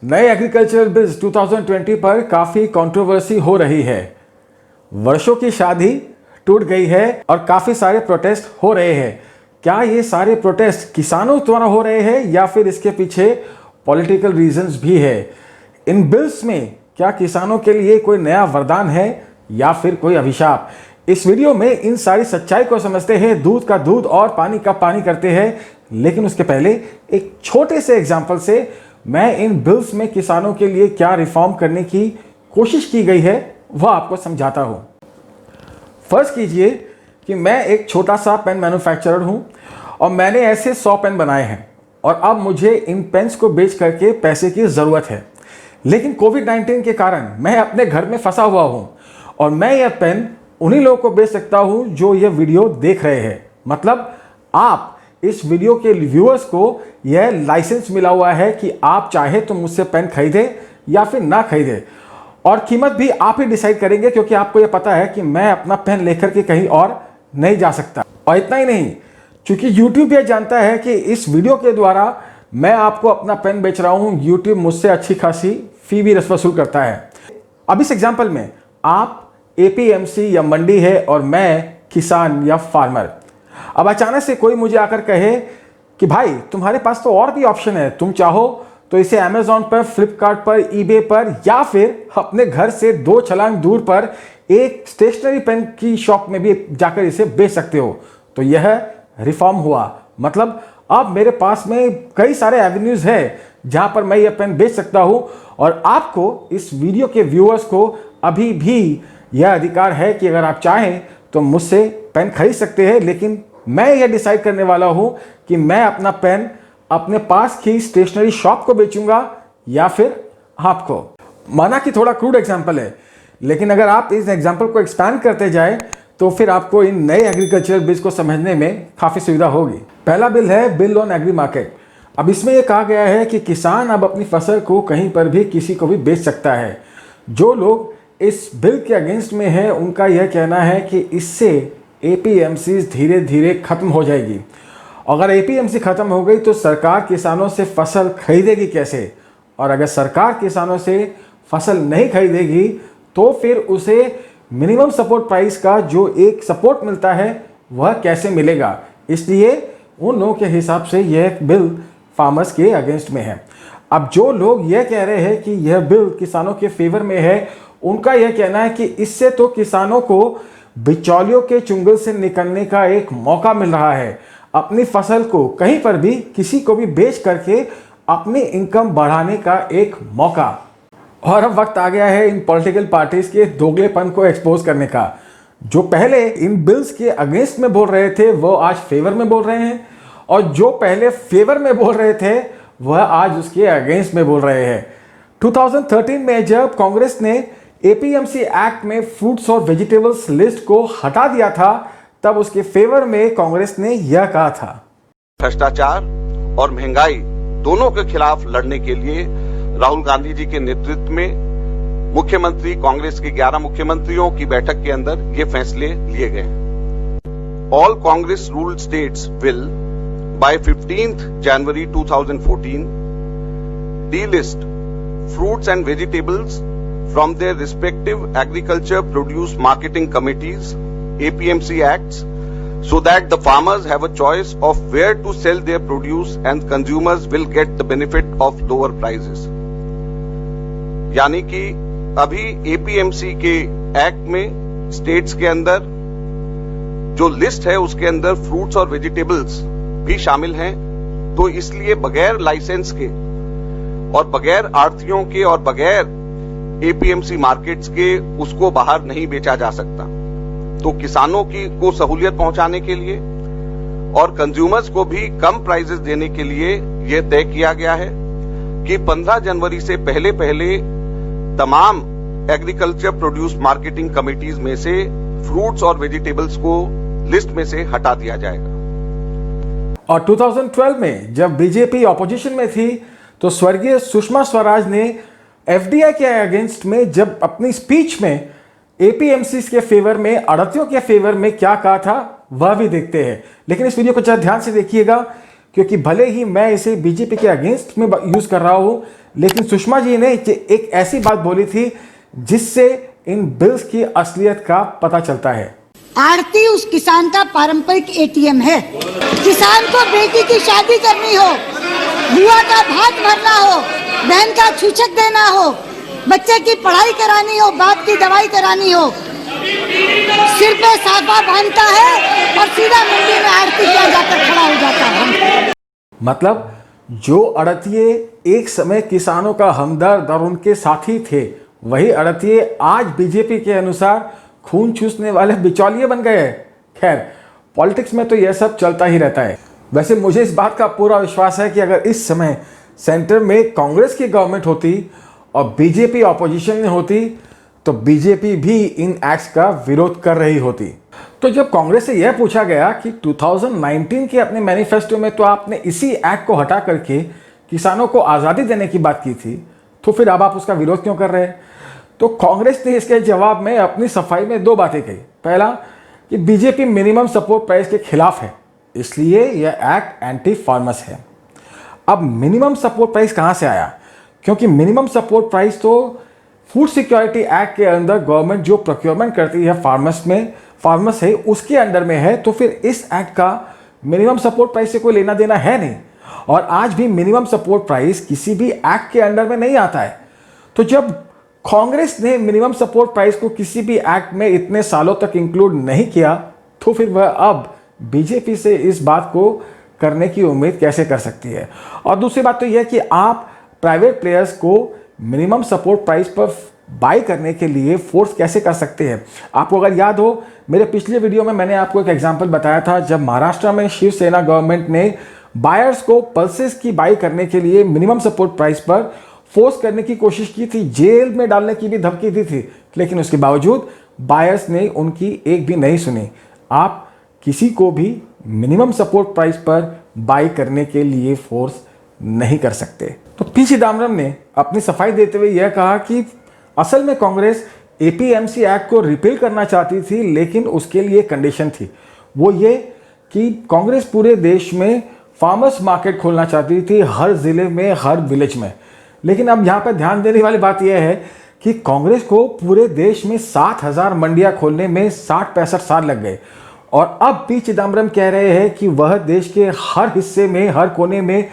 नए agricultural bills 2020 पर काफी कंट्रोवर्सी हो रही है। वर्षों की शादी टूट गई है और काफी सारे प्रोटेस्ट हो रहे हैं। क्या ये सारे प्रोटेस्ट किसानों द्वारा हो रहे हैं या फिर इसके पीछे पॉलिटिकल रीजंस भी है? इन बिल्स में क्या किसानों के लिए कोई नया वरदान है या फिर कोई अभिशाप? इस वीडियो में इन सारी सच्चाई को समझते हैं, दूध का दूध और पानी का पानी करते हैं। लेकिन उसके पहले एक छोटे से एग्जाम्पल से मैं इन बिल्स में किसानों के लिए क्या रिफॉर्म करने की कोशिश की गई है वह आपको समझाता हूं। फर्ज कीजिए कि मैं एक छोटा सा पेन मैन्युफैक्चरर हूं और मैंने ऐसे 100 पेन बनाए हैं और अब मुझे इन पेन्स को बेच करके पैसे की ज़रूरत है। लेकिन कोविड-19 के कारण मैं अपने घर में फंसा हुआ हूं और मैं यह पेन उन्हीं लोगों को बेच सकता हूं जो यह वीडियो देख रहे हैं। मतलब आप इस वीडियो के व्यूअर्स को यह लाइसेंस मिला हुआ है कि आप चाहे तो मुझसे पेन खरीदें या फिर ना खरीदें, और कीमत भी आप ही डिसाइड करेंगे क्योंकि आपको यह पता है कि मैं अपना पेन लेकर के कहीं और नहीं जा सकता। और इतना ही नहीं, क्योंकि YouTube यह जानता है कि इस वीडियो के द्वारा मैं आपको अपना पेन बेच रहा हूं, YouTube मुझसे अच्छी खासी फी भी वसूल करता है। अब इस एग्जाम्पल में आप APMC या मंडी है और मैं किसान या फार्मर। अब अचानक से कोई मुझे आकर कहे कि भाई तुम्हारे पास तो और भी ऑप्शन है, तुम चाहो तो इसे Amazon पर, फ्लिपकार्ट पर, eBay पर या फिर अपने घर से 2 छलांग दूर पर एक स्टेशनरी पेन की शॉप में भी जाकर इसे बेच सकते हो। तो यह रिफॉर्म हुआ। मतलब अब मेरे पास में कई सारे एवेन्यूज है जहां पर मैं यह पेन बेच सकता हूं और आपको, इस वीडियो के व्यूअर्स को अभी भी यह अधिकार है कि अगर आप चाहें तो मुझसे पेन खरीद सकते हैं। लेकिन मैं यह डिसाइड करने वाला हूं कि मैं अपना पेन अपने पास की स्टेशनरी शॉप को बेचूंगा या फिर आपको। माना कि थोड़ा क्रूड एग्जांपल है, लेकिन अगर आप इस एग्जांपल को एक्सपैंड करते जाएं तो फिर आपको इन नए एग्रीकल्चरल बिल्स को समझने में काफी सुविधा होगी। पहला बिल है बिल ऑन एग्री मार्केट। अब इसमें यह कहा गया है कि किसान अब अपनी फसल को कहीं पर भी किसी को भी बेच सकता है। जो लोग इस बिल के अगेंस्ट में है उनका यह कहना है कि इससे APMC धीरे धीरे खत्म हो जाएगी। अगर APMC खत्म हो गई तो सरकार किसानों से फसल खरीदेगी कैसे? और अगर सरकार किसानों से फसल नहीं खरीदेगी तो फिर उसे मिनिमम सपोर्ट प्राइस का जो एक सपोर्ट मिलता है वह कैसे मिलेगा? इसलिए उन लोगों के हिसाब से यह बिल फार्मर्स के अगेंस्ट में है। अब जो लोग यह कह रहे हैं कि यह बिल किसानों के फेवर में है, उनका यह कहना है कि इससे तो किसानों को बिचौलियों के चुंगल से निकलने का एक मौका मिल रहा है, अपनी फसल को कहीं पर भी किसी को भी बेच करके अपनी इनकम बढ़ाने का एक मौका। और अब वक्त आ गया है इन पॉलिटिकल पार्टीज के दोगलेपन को एक्सपोज करने का। जो पहले इन बिल्स के अगेंस्ट में बोल रहे थे वो आज फेवर में बोल रहे हैं, और जो पहले फेवर में बोल रहे थे वह आज उसके अगेंस्ट में बोल रहे हैं। 2013 में जब कांग्रेस ने APMC एक्ट में फ्रूट्स और वेजिटेबल्स लिस्ट को हटा दिया था, तब उसके फेवर में कांग्रेस ने यह कहा था, भ्रष्टाचार और महंगाई दोनों के खिलाफ लड़ने के लिए राहुल गांधी जी के नेतृत्व में मुख्यमंत्री, कांग्रेस के 11 मुख्यमंत्रियों की बैठक के अंदर ये फैसले लिए गए। All Congress ruled states will buy 15th January 2014 delist fruits and vegetables from their respective agriculture produce marketing committees, APMC acts, so that the farmers have a choice of where to sell their produce and consumers will get the benefit of lower prices। यानी कि अभी APMC के act में states के अंदर जो list है उसके अंदर फ्रूट्स और वेजिटेबल्स भी शामिल हैं, तो इसलिए बगैर लाइसेंस के और बगैर आढ़तियों के और बगैर APMC मार्केट्स के उसको बाहर नहीं बेचा जा सकता। तो किसानों को सहूलियत पहुंचाने के लिए और कंज्यूमर्स को भी कम प्राइसेस देने के लिए यह तय किया गया है कि 15 जनवरी से पहले पहले तमाम एग्रीकल्चर प्रोड्यूस मार्केटिंग कमिटीज में से फ्रूट्स और वेजिटेबल्स को लिस्ट में से हटा दिया जाएगा। और 2012 में जब बीजेपी ऑपोजिशन में थी तो स्वर्गीय सुषमा स्वराज ने FDI के अगेंस्ट में जब अपनी स्पीच में APMC के फेवर में, आढ़तियों के फेवर में क्या कहा था वह भी देखते हैं। लेकिन इस वीडियो को जरा ध्यान से देखिएगा, क्योंकि भले ही मैं इसे बीजेपी के अगेंस्ट में यूज कर रहा हूं, लेकिन सुषमा जी ने एक ऐसी बात बोली थी जिससे इन बिल्स की असलियत का पता चलता है। आड़ती उस किसान का पारंपरिक एटीएम है। किसान को बेटी की शादी करनी हो, बुआ का भात भरना हो, बहन का छूछक देना हो, बच्चे की पढ़ाई करानी हो, बाप की दवाई करानी हो, सिर पे साफा बांधता है और सीधा मंडी में आड़ती किया जाकर खड़ा हो जाता है। मतलब जो अड़तिये एक समय किसानों का हमदर्द और उनके साथी थे, वही अड़तिये आज बीजेपी के अनुसार खून चूसने वाले बिचौलिए बन गए हैं। खैर, पॉलिटिक्स में तो यह सब चलता ही रहता है। वैसे मुझे इस बात का पूरा विश्वास है कि अगर इस समय सेंटर में कांग्रेस की गवर्नमेंट होती और बीजेपी ऑपोजिशन में होती तो बीजेपी भी इन एक्ट्स का विरोध कर रही होती। तो जब कांग्रेस से यह पूछा गया कि 2019 के अपने मैनिफेस्टो में तो आपने इसी एक्ट को हटा करके किसानों को आज़ादी देने की बात की थी, तो फिर अब आप उसका विरोध क्यों कर रहे हैं? तो कांग्रेस ने इसके जवाब में अपनी सफाई में दो बातें कही। पहला कि बीजेपी मिनिमम सपोर्ट प्राइस के खिलाफ है, इसलिए यह एक्ट एंटी फार्मर्स है। अब मिनिमम सपोर्ट प्राइस कहाँ से आया? क्योंकि मिनिमम सपोर्ट प्राइस तो फूड सिक्योरिटी एक्ट के अंदर गवर्नमेंट जो प्रोक्योरमेंट करती है फार्मर्स है उसके अंडर में है, तो फिर इस एक्ट का मिनिमम सपोर्ट प्राइस से कोई लेना देना है नहीं। और आज भी मिनिमम सपोर्ट प्राइस किसी भी एक्ट के अंडर में नहीं आता है। तो जब कांग्रेस ने मिनिमम सपोर्ट प्राइस को किसी भी एक्ट में इतने सालों तक इंक्लूड नहीं किया, तो फिर वह अब बीजेपी से इस बात को करने की उम्मीद कैसे कर सकती है? और दूसरी बात तो यह कि आप प्राइवेट प्लेयर्स को मिनिमम सपोर्ट प्राइस पर बाई करने के लिए फोर्स कैसे कर सकते हैं? आपको अगर याद हो, मेरे पिछले वीडियो में मैंने आपको एक एग्जांपल बताया था जब महाराष्ट्र में शिवसेना गवर्नमेंट ने बायर्स को पल्सेस की बाई करने के लिए मिनिमम सपोर्ट प्राइस पर फोर्स करने की कोशिश की थी, जेल में डालने की भी धमकी दी थी, लेकिन उसके बावजूद बायर्स ने उनकी एक भी नहीं सुनी। आप किसी को भी मिनिमम सपोर्ट प्राइस पर बाई करने के लिए फोर्स नहीं कर सकते। तो पी चिदम्बरम ने अपनी सफाई देते हुए यह कहा कि असल में कांग्रेस एपीएमसी एक्ट को रिपील करना चाहती थी, लेकिन उसके लिए कंडीशन थी, वो ये कि कांग्रेस पूरे देश में फार्मर्स मार्केट खोलना चाहती थी, हर जिले में, हर विलेज में। लेकिन अब यहाँ पर ध्यान देने वाली बात यह है कि कांग्रेस को पूरे देश में 7,000 मंडियां खोलने में 60-65 साल लग गए, और अब पी चिदम्बरम कह रहे हैं कि वह देश के हर हिस्से में, हर कोने में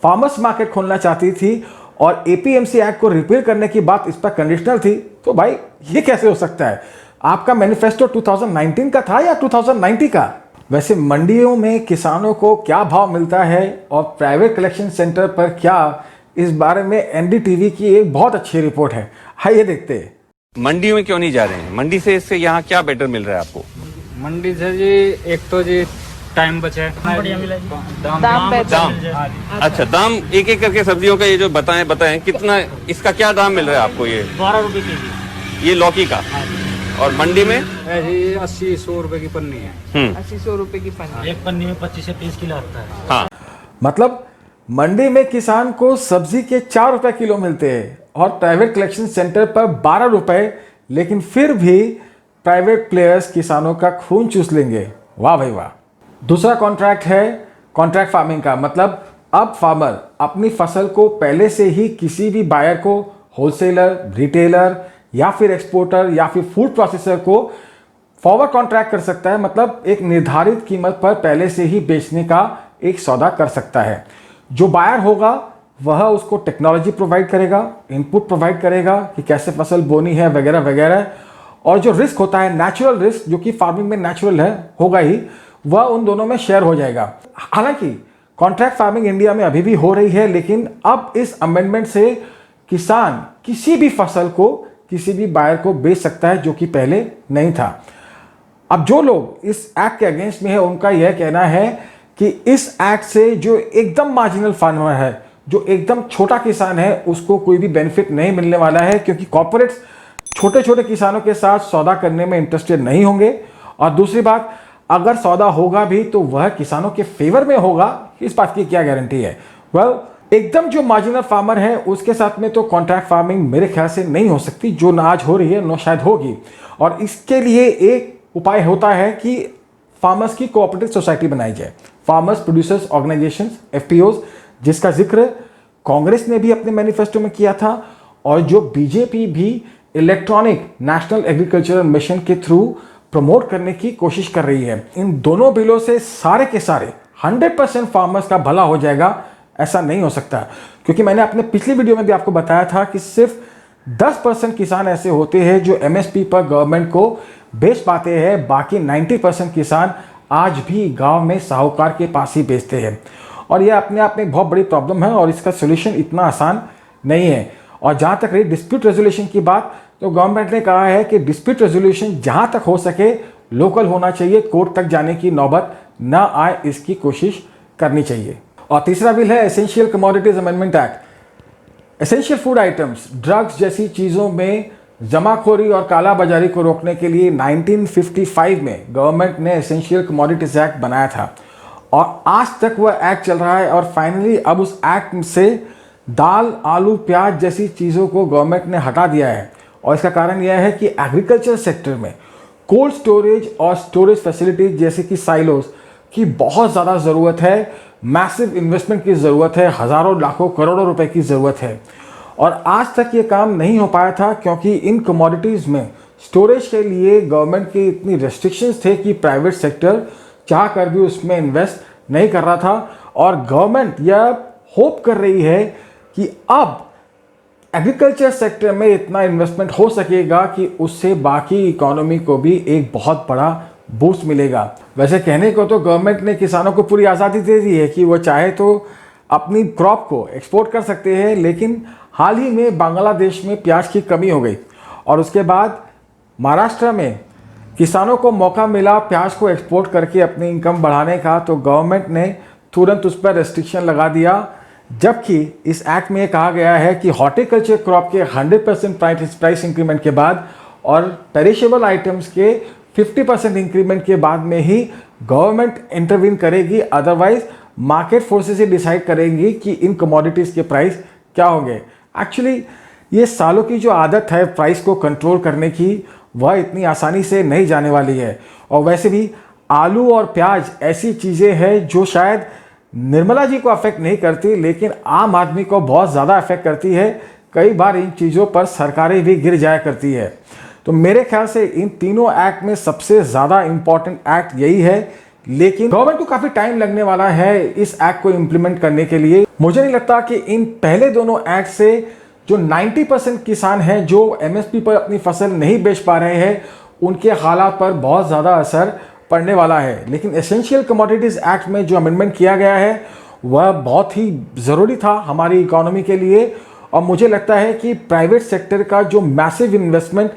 फार्मर्स मार्केट खोलना चाहती थी और एपीएमसी एक्ट को रिपील करने की बात इस पर कंडीशनल थी। तो भाई ये कैसे हो सकता है? आपका मैनिफेस्टो 2019 का था या 2090 का? वैसे मंडियों में किसानों को क्या भाव मिलता है और प्राइवेट कलेक्शन सेंटर पर क्या, इस बारे में एनडीटीवी की एक बहुत अच्छी रिपोर्ट है, आइए देखते हैं। मंडी में क्यों नहीं जा रहे हैं? मंडी से इससे यहाँ क्या बेटर मिल रहा है आपको? मंडी से जी एक तो जी टाइम बचे, दाम अच्छा, दाम एक एक करके सब्जियों का ये जो बताएं कितना, इसका क्या दाम मिल रहा है आपको? ये 12 रुपए के ये लौकी का, और मंडी में ऐसी 80-100 रुपए की पन्नी है। 80-100 रुपए की पन्नी। एक पन्नी में 25 से 30 किलो आता है। हाँ, मतलब मंडी में किसान को सब्जी के 4 रुपए किलो मिलते हैं और प्राइवेट कलेक्शन सेंटर पर 12 रुपए, लेकिन फिर भी प्राइवेट प्लेयर्स किसानों का खून चूस लेंगे। वाह भाई वाह। दूसरा कॉन्ट्रैक्ट है कॉन्ट्रैक्ट फार्मिंग का। मतलब अब फार्मर अपनी फसल को पहले से ही किसी भी बायर को, होलसेलर, रिटेलर या फिर एक्सपोर्टर या फिर फूड प्रोसेसर को फॉरवर्ड कॉन्ट्रैक्ट कर सकता है। मतलब एक निर्धारित कीमत पर पहले से ही बेचने का एक सौदा कर सकता है। जो बायर होगा वह उसको टेक्नोलॉजी प्रोवाइड करेगा, इनपुट प्रोवाइड करेगा कि कैसे फसल बोनी है वगैरह वगैरह, और जो रिस्क होता है, नेचुरल रिस्क, जो कि फार्मिंग में नेचुरल है, होगा ही, वह उन दोनों में शेयर हो जाएगा। हालांकि कॉन्ट्रैक्ट फार्मिंग इंडिया में अभी भी हो रही है, लेकिन अब इस अमेंडमेंट से किसान किसी भी फसल को किसी भी बायर को बेच सकता है, जो कि पहले नहीं था। अब जो लोग इस एक्ट के अगेंस्ट में है, उनका यह कहना है कि इस एक्ट से जो एकदम मार्जिनल फार्मर है, जो एकदम छोटा किसान है, उसको कोई भी बेनिफिट नहीं मिलने वाला है, क्योंकि कॉर्पोरेट्स छोटे छोटे किसानों के साथ सौदा करने में इंटरेस्टेड नहीं होंगे। और दूसरी बात, अगर सौदा होगा भी तो वह किसानों के फेवर में होगा, इस बात की क्या गारंटी है? एकदम जो मार्जिनल फार्मर है उसके साथ में तो कॉन्ट्रैक्ट फार्मिंग मेरे ख्याल से नहीं हो सकती, जो ना आज हो रही है, नो शायद होगी। और इसके लिए एक उपाय होता है कि फार्मर्स की कोऑपरेटिव सोसाइटी बनाई जाए, फार्मर्स प्रोड्यूसर्स ऑर्गेनाइजेशंस, एफपीओज, जिसका जिक्र कांग्रेस ने भी अपने मैनिफेस्टो में किया था और जो बीजेपी भी इलेक्ट्रॉनिक नेशनल एग्रीकल्चरल मिशन के थ्रू प्रमोट करने की कोशिश कर रही है। इन दोनों बिलों से सारे के सारे 100% फार्मर्स का भला हो जाएगा ऐसा नहीं हो सकता, क्योंकि मैंने अपने पिछली वीडियो में भी आपको बताया था कि सिर्फ 10% किसान ऐसे होते हैं जो एमएसपी पर गवर्नमेंट को बेच पाते हैं, बाकी 90% किसान आज भी गांव में साहूकार के पास ही बेचते हैं। और यह अपने आप में एक बहुत बड़ी प्रॉब्लम है और इसका सोल्यूशन इतना आसान नहीं है। और जहाँ तक रही डिस्प्यूट रेजोल्यूशन की बात, तो गवर्नमेंट ने कहा है कि डिस्प्यूट रेजोल्यूशन जहाँ तक हो सके लोकल होना चाहिए, कोर्ट तक जाने की नौबत ना आए, इसकी कोशिश करनी चाहिए। और तीसरा बिल है essential commodities amendment act. Essential food items, drugs जैसी चीज़ों में जमाखोरी और काला बाजारी को रोकने के लिए 1955 में गवर्नमेंट ने एसेंशियल कमोडिटीज एक्ट बनाया था और आज तक वह एक्ट चल रहा है। और फाइनली अब उस एक्ट से दाल, आलू, प्याज जैसी चीज़ों को गवर्नमेंट ने हटा दिया है। और इसका कारण यह है कि एग्रीकल्चर सेक्टर में कोल्ड स्टोरेज और स्टोरेज फैसिलिटीज जैसे कि साइलोज की बहुत ज़्यादा ज़रूरत है, मैसिव इन्वेस्टमेंट की ज़रूरत है, हज़ारों लाखों करोड़ों रुपए की ज़रूरत है। और आज तक ये काम नहीं हो पाया था क्योंकि इन कमोडिटीज़ में स्टोरेज के लिए गवर्नमेंट की इतनी रेस्ट्रिक्शंस थे कि प्राइवेट सेक्टर चाह कर भी उसमें इन्वेस्ट नहीं कर रहा था। और गवर्नमेंट यह होप कर रही है कि अब एग्रीकल्चर सेक्टर में इतना इन्वेस्टमेंट हो सकेगा कि उससे बाकी इकोनॉमी को भी एक बहुत बड़ा बूस्ट मिलेगा। वैसे कहने को तो गवर्नमेंट ने किसानों को पूरी आज़ादी दे दी है कि वो चाहे तो अपनी क्रॉप को एक्सपोर्ट कर सकते हैं, लेकिन हाल ही में बांग्लादेश में प्याज की कमी हो गई और उसके बाद महाराष्ट्र में किसानों को मौका मिला प्याज को एक्सपोर्ट करके अपनी इनकम बढ़ाने का, तो गवर्नमेंट ने तुरंत उस पर रेस्ट्रिक्शन लगा दिया। जबकि इस एक्ट में कहा गया है कि हॉर्टिकल्चर क्रॉप के 100% प्राइस इंक्रीमेंट के बाद और पेरिशेबल आइटम्स के 50% इंक्रीमेंट के बाद में ही गवर्नमेंट इंटरवीन करेगी, अदरवाइज मार्केट फोर्सेस ही डिसाइड करेंगी कि इन कमोडिटीज़ के प्राइस क्या होंगे। एक्चुअली ये सालों की जो आदत है प्राइस को कंट्रोल करने की, वह इतनी आसानी से नहीं जाने वाली है। और वैसे भी आलू और प्याज ऐसी चीज़ें हैं जो शायद निर्मला जी को अफेक्ट नहीं करती, लेकिन आम आदमी को बहुत ज़्यादा अफेक्ट करती है। कई बार इन चीज़ों पर सरकारें भी गिर जाया करती है। तो मेरे ख्याल से इन तीनों एक्ट में सबसे ज़्यादा इम्पॉर्टेंट एक्ट यही है, लेकिन गवर्नमेंट को काफ़ी टाइम लगने वाला है इस एक्ट को इम्प्लीमेंट करने के लिए। मुझे नहीं लगता कि इन पहले दोनों एक्ट से जो 90% किसान हैं जो एमएसपी पर अपनी फसल नहीं बेच पा रहे हैं, उनके हालात पर बहुत ज़्यादा असर पड़ने वाला है। लेकिन एसेंशियल कमोडिटीज़ एक्ट में जो अमेंडमेंट किया गया है वह बहुत ही ज़रूरी था हमारी इकोनॉमी के लिए। और मुझे लगता है कि प्राइवेट सेक्टर का जो मैसिव इन्वेस्टमेंट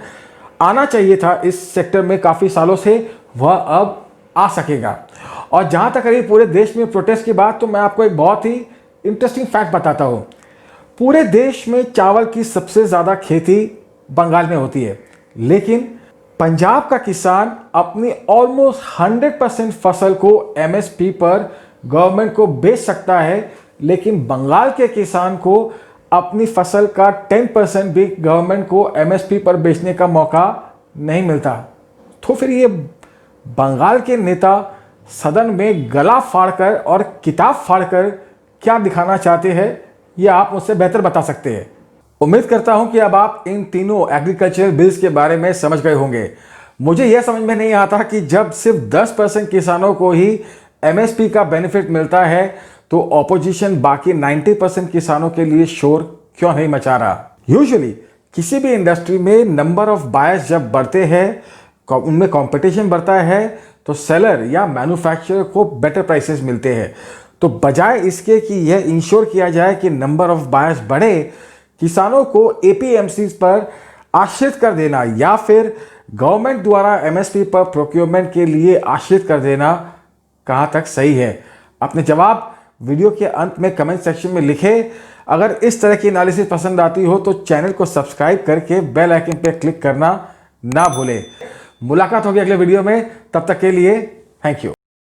आना चाहिए था इस सेक्टर में काफ़ी सालों से, वह अब आ सकेगा। और जहाँ तक रही पूरे देश में प्रोटेस्ट की बात, तो मैं आपको एक बहुत ही इंटरेस्टिंग फैक्ट बताता हूँ। पूरे देश में चावल की सबसे ज़्यादा खेती बंगाल में होती है, लेकिन पंजाब का किसान अपनी ऑलमोस्ट 100% फसल को एमएसपी पर गवर्नमेंट को बेच सकता है, लेकिन बंगाल के किसान को अपनी फसल का 10% भी गवर्नमेंट को एमएसपी पर बेचने का मौका नहीं मिलता। तो फिर ये बंगाल के नेता सदन में गला फाड़कर और किताब फाड़कर क्या दिखाना चाहते हैं, ये आप मुझसे बेहतर बता सकते हैं। उम्मीद करता हूं कि अब आप इन तीनों एग्रीकल्चरल बिल्स के बारे में समझ गए होंगे। मुझे यह समझ में नहीं आता कि जब सिर्फ 10% किसानों को ही एमएसपी का बेनिफिट मिलता है, तो ऑपोजिशन बाकी 90% किसानों के लिए शोर क्यों नहीं मचा रहा। यूजुअली किसी भी इंडस्ट्री में नंबर ऑफ बायर्स जब बढ़ते हैं, उनमें कंपटीशन बढ़ता है, तो सेलर या मैन्युफैक्चरर को बेटर प्राइसेस मिलते हैं। तो बजाय इसके कि यह इंश्योर किया जाए कि नंबर ऑफ बायर्स बढ़े, किसानों को एपीएमसी पर आश्रित कर देना या फिर गवर्नमेंट द्वारा एमएसपी पर प्रोक्योरमेंट के लिए आश्रित कर देना कहाँ तक सही है। अपने जवाब वीडियो के अंत में कमेंट सेक्शन में लिखें। अगर इस तरह की एनालिसिस पसंद आती हो तो चैनल को सब्सक्राइब करके बेल आइकन पर क्लिक करना ना भूलें। मुलाकात होगी अगले वीडियो में, तब तक के लिए थैंक यू।